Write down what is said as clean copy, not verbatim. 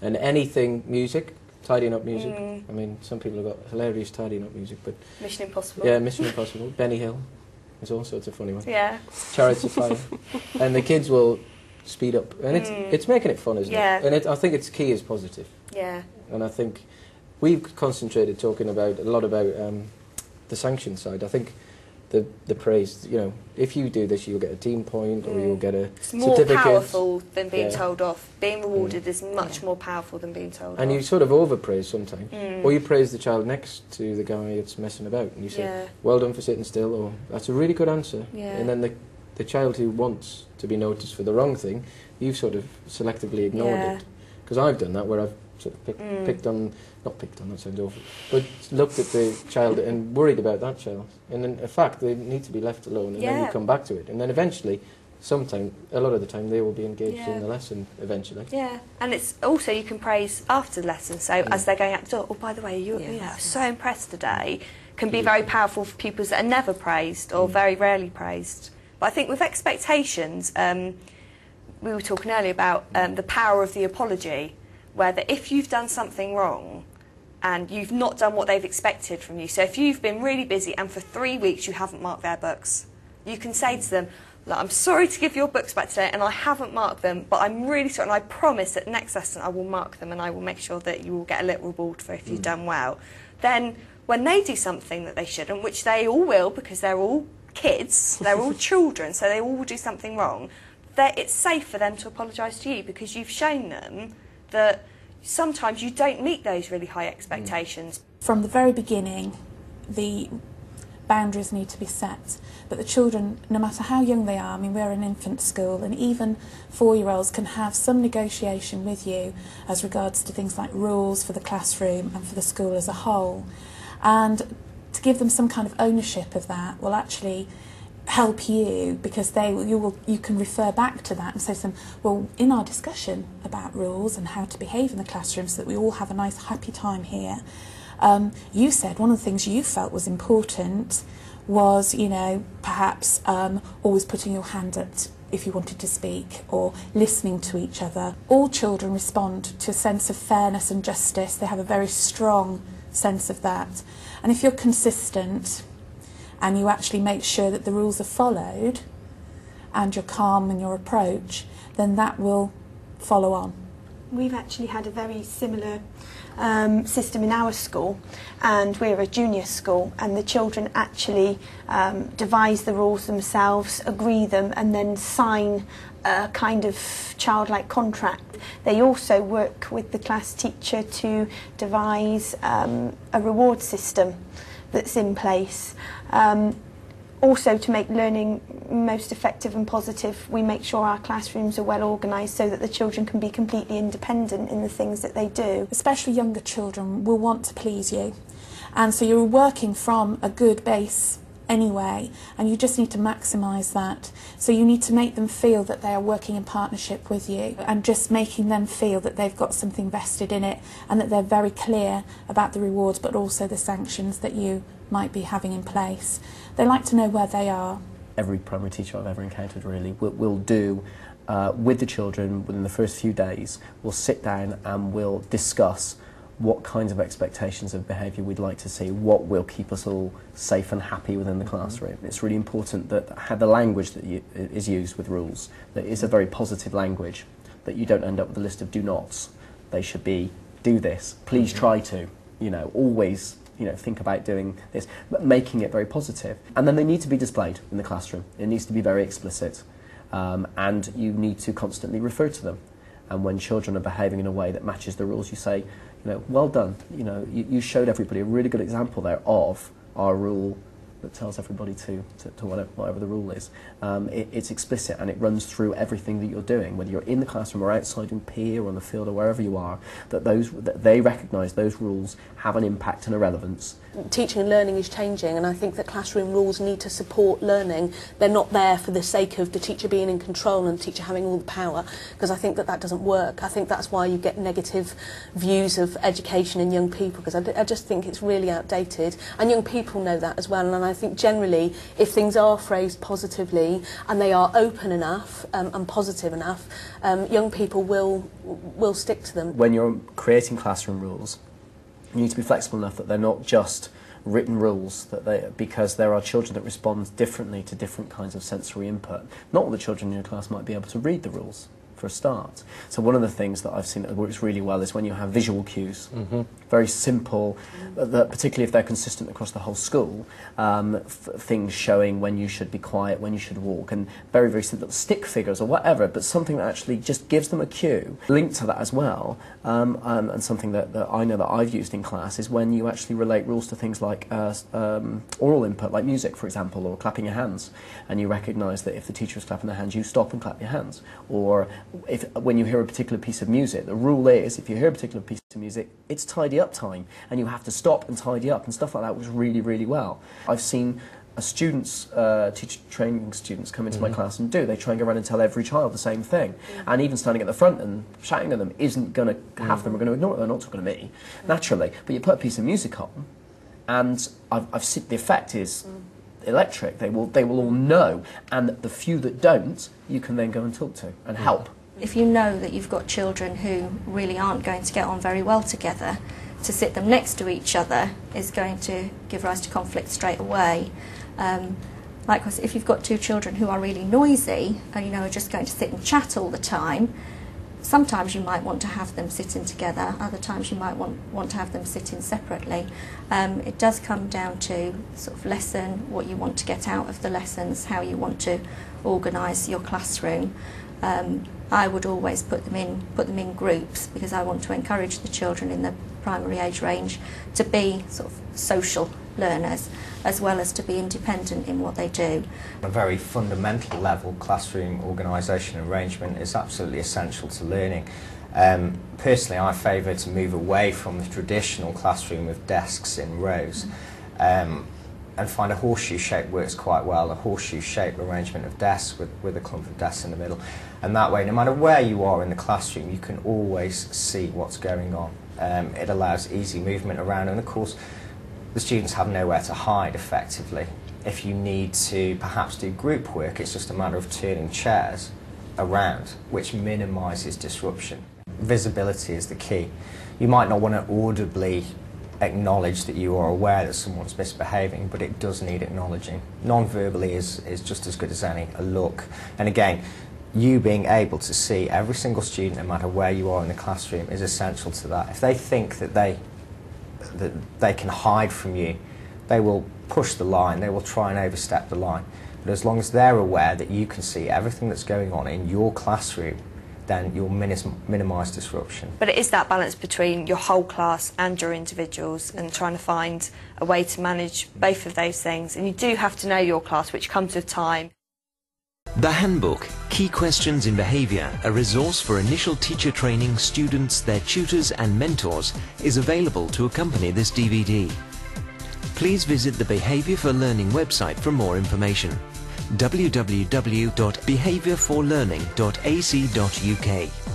And anything music, tidying up music. I mean, some people have got hilarious tidying up music, but Mission Impossible. yeah, Mission Impossible, Benny Hill. There's all sorts of funny ones. Yeah. Chariots of Fire. And the kids will speed up. And it's making it fun, isn't it? And I think its key is positive. Yeah. And I think we've concentrated talking about a lot about the sanction side. I think the praise, you know, if you do this, you'll get a team point or you'll get a certificate. It's more powerful than being told off. Being rewarded is much more powerful than being told off. And you sort of overpraise sometimes. Or you praise the child next to the guy that's messing about and you say, well done for sitting still, or that's a really good answer. And then the child who wants to be noticed for the wrong thing, you've sort of selectively ignored it. Because I've done that, where I've sort of picked on, not picked on, that sounds awful, but looked at the child and worried about that child. And in fact, they need to be left alone, and then you come back to it. And then eventually, a lot of the time, they will be engaged in the lesson eventually. Yeah, and it's also, you can praise after the lesson, so as they're going out the door, oh, by the way, you know, so impressed today, can be very powerful for pupils that are never praised or very rarely praised. But I think with expectations, we were talking earlier about the power of the apology, where that if you've done something wrong and you've not done what they've expected from you, so if you've been really busy and for 3 weeks you haven't marked their books, you can say to them, look, I'm sorry to give your books back today and I haven't marked them, but I'm really sorry and I promise that next lesson I will mark them and I will make sure that you will get a little reward for if you've done well. Then when they do something that they shouldn't, which they all will because they're all kids, they're all children, so they all will do something wrong, it's safe for them to apologise to you because you've shown them that sometimes you don't meet those really high expectations. From the very beginning, the boundaries need to be set, but the children, no matter how young they are, I mean, we're an infant school, and even 4-year-olds can have some negotiation with you as regards to things like rules for the classroom and for the school as a whole. And to give them some kind of ownership of that will actually help you, because you can refer back to that and say to them, well, in our discussion about rules and how to behave in the classroom so that we all have a nice happy time here, you said one of the things you felt was important was, you know, perhaps always putting your hand up if you wanted to speak, or listening to each other. All children respond to a sense of fairness and justice. They have a very strong sense of that. And if you're consistent and you actually make sure that the rules are followed and you're calm in your approach, then that will follow on. We've actually had a very similar system in our school, and we're a junior school, and the children actually devise the rules themselves, agree them, and then sign a kind of childlike contract. They also work with the class teacher to devise a reward system that's in place. Also, to make learning most effective and positive, we make sure our classrooms are well organised so that the children can be completely independent in the things that they do. Especially younger children will want to please you, and so you're working from a good base anyway, and you just need to maximise that. So you need to make them feel that they are working in partnership with you, and just making them feel that they've got something vested in it and that they're very clear about the rewards but also the sanctions that you might be having in place. They like to know where they are. Every primary teacher I've ever encountered really will do with the children within the first few days. We'll sit down and we'll discuss what kinds of expectations of behaviour we'd like to see, what will keep us all safe and happy within the classroom. It's really important that the language that is used with rules, that is a very positive language, that you don't end up with a list of do nots. They should be, do this, please try to, you know, always, you know, think about doing this, but making it very positive. And then they need to be displayed in the classroom. It needs to be very explicit, and you need to constantly refer to them. And when children are behaving in a way that matches the rules, you say, you know, well done. You know, you showed everybody a really good example there of our rule that tells everybody to whatever the rule is. It's explicit and it runs through everything that you're doing, whether you're in the classroom or outside in PE or on the field or wherever you are, that they recognise those rules have an impact and a relevance. Teaching and learning is changing, and I think that classroom rules need to support learning. They're not there for the sake of the teacher being in control and the teacher having all the power, because I think that doesn't work. I think that's why you get negative views of education in young people, because I just think it's really outdated, and young people know that as well. And I think generally, if things are phrased positively and they are open enough and positive enough, young people will stick to them. When you're creating classroom rules, you need to be flexible enough that they're not just written rules, because there are children that respond differently to different kinds of sensory input. Not all the children in your class might be able to read the rules, for a start. So one of the things that I've seen that works really well is when you have visual cues, very simple, that particularly if they're consistent across the whole school, things showing when you should be quiet, when you should walk, and very, very simple stick figures or whatever, but something that actually just gives them a cue. Linked to that as well, and something that I know that I've used in class, is when you actually relate rules to things like oral input, like music, for example, or clapping your hands, and you recognise that if the teacher is clapping their hands, you stop and clap your hands. Or when you hear a particular piece of music, the rule is, if you hear a particular piece of music, it's tidy up time, and you have to stop and tidy up, and stuff like that was really, really well. I've seen teacher training students come into my class and they try and go around and tell every child the same thing, and even standing at the front and shouting at them isn't going to, half of them are going to ignore it, they're not talking to me, naturally, but you put a piece of music on, and I've seen the effect is electric. They will all know, and the few that don't, you can then go and talk to and help. If you know that you've got children who really aren't going to get on very well together, to sit them next to each other is going to give rise to conflict straight away. Likewise, if you've got two children who are really noisy and are just going to sit and chat all the time, sometimes you might want to have them sitting together, other times you might want to have them sitting separately. It does come down to sort of lesson, what you want to get out of the lessons, how you want to organise your classroom. I would always put them in groups, because I want to encourage the children in the primary age range to be sort of social learners, as well as to be independent in what they do. On a very fundamental level, classroom organisation and arrangement is absolutely essential to learning. Personally, I favour to move away from the traditional classroom with desks in rows, and find a horseshoe shape works quite well, a horseshoe shape arrangement of desks with a clump of desks in the middle. And that way, no matter where you are in the classroom, you can always see what's going on. It allows easy movement around, and of course, the students have nowhere to hide effectively. If you need to perhaps do group work, it's just a matter of turning chairs around, which minimises disruption. Visibility is the key. You might not want to audibly acknowledge that you are aware that someone's misbehaving, but it does need acknowledging. Non-verbally is just as good as any, a look. And again, you being able to see every single student, no matter where you are in the classroom, is essential to that. If they think that they can hide from you, they will push the line, they will try and overstep the line. But as long as they're aware that you can see everything that's going on in your classroom, then you'll minimise disruption. But it is that balance between your whole class and your individuals, and trying to find a way to manage both of those things. And you do have to know your class, which comes with time. The Handbook, Key Questions in Behaviour, a resource for initial teacher training students, their tutors and mentors, is available to accompany this DVD. Please visit the Behaviour for Learning website for more information. www.behaviourforlearning.ac.uk